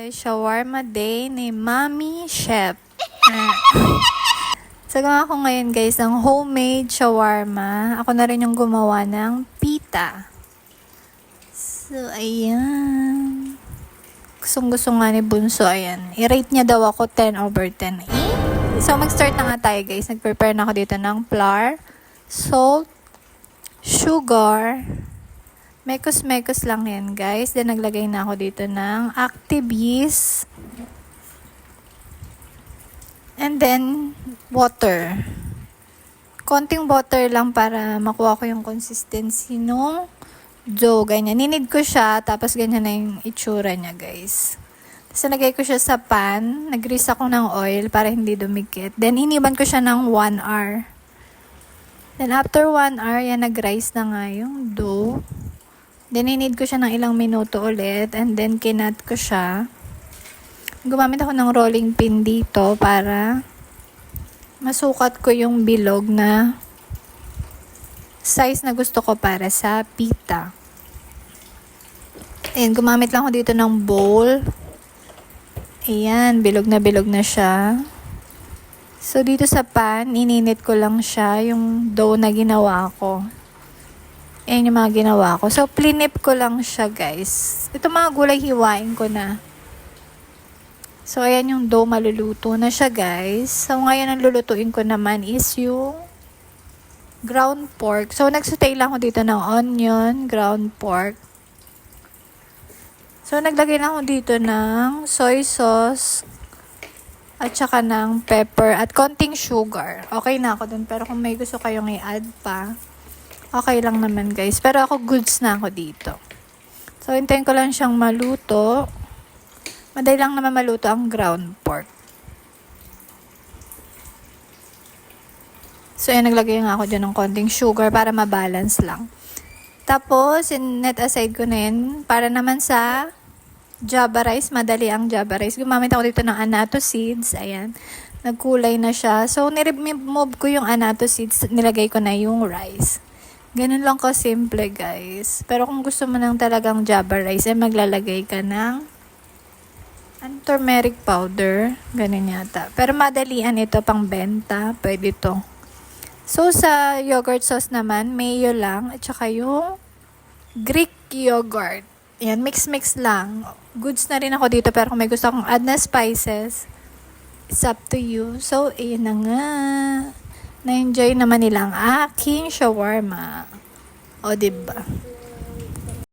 guys, shawarma day ni Mommy Chef. Sagawa ko ngayon guys ng homemade shawarma. Ako na rin yung gumawa ng pita. So, ayan. Gustong-gusto nga ni Bunso, ayan. I-rate niya daw ako 10/10. So, mag-start na nga tayo guys. Nag-prepare na ako dito ng flour, salt, sugar. Mekos-mekos lang yan guys. Then, naglagay na ako dito ng Activist. And then, water. Konting water lang para makuha ko yung consistency nung dough. Ganyan. Ninid ko siya. Tapos, ganyan na yung itsura niya guys. Tapos, nalagay ko siya sa pan. Nag-grease ako ng oil para hindi dumikit. Then, iniban ko siya ng 1 hour. Then, after 1 hour, yan, nag-rise na nga yung dough. Then, ninid ko siya ng ilang minuto ulit. And then, kinat ko siya. Gumamit ako ng rolling pin dito para masukat ko yung bilog na size na gusto ko para sa pita. Ayan, gumamit lang ako dito ng bowl. Ayan, bilog na siya. So, dito sa pan, ininit ko lang siya, yung dough na ginawa ko. Ayan yung mga ginawa ko. So, plinip ko lang siya, guys. Ito mga gulay, hiwain ko na. So, ayan yung dough, maluluto na siya, guys. So, ngayon ang lulutuin ko naman is yung ground pork. So, nagsutay lang ako dito ng onion, ground pork. So, naglagay lang ako dito ng soy sauce at saka ng pepper at konting sugar. Okay na ako dun. Pero kung may gusto kayong i-add pa, okay lang naman guys. Pero ako goods na ako dito. So, hintayin ko lang siyang maluto. Madali lang naman maluto ang ground pork. So, ayan, naglagay nga ako dyan ng konting sugar para mabalance lang. Tapos, net aside ko na yun. Para naman sa java rice, madali ang java rice. Gumamit ako dito ng annatto seeds. Ayan. Nagkulay na siya. So, niremove ko yung annatto seeds. Nilagay ko na yung rice. Ganun lang ko simple, guys. Pero kung gusto mo ng talagang java rice, maglalagay ka ng turmeric powder. Ganun yata. Pero madalian ito pang benta. Pwede to. So, sa yogurt sauce naman, mayo lang. At saka yung Greek yogurt. Ayan, mix-mix lang. Goods na rin ako dito. Pero kung may gusto akong add na spices, it's up to you. So, ayan na nga. Na-enjoy naman nila ang aking shawarma. O, diba?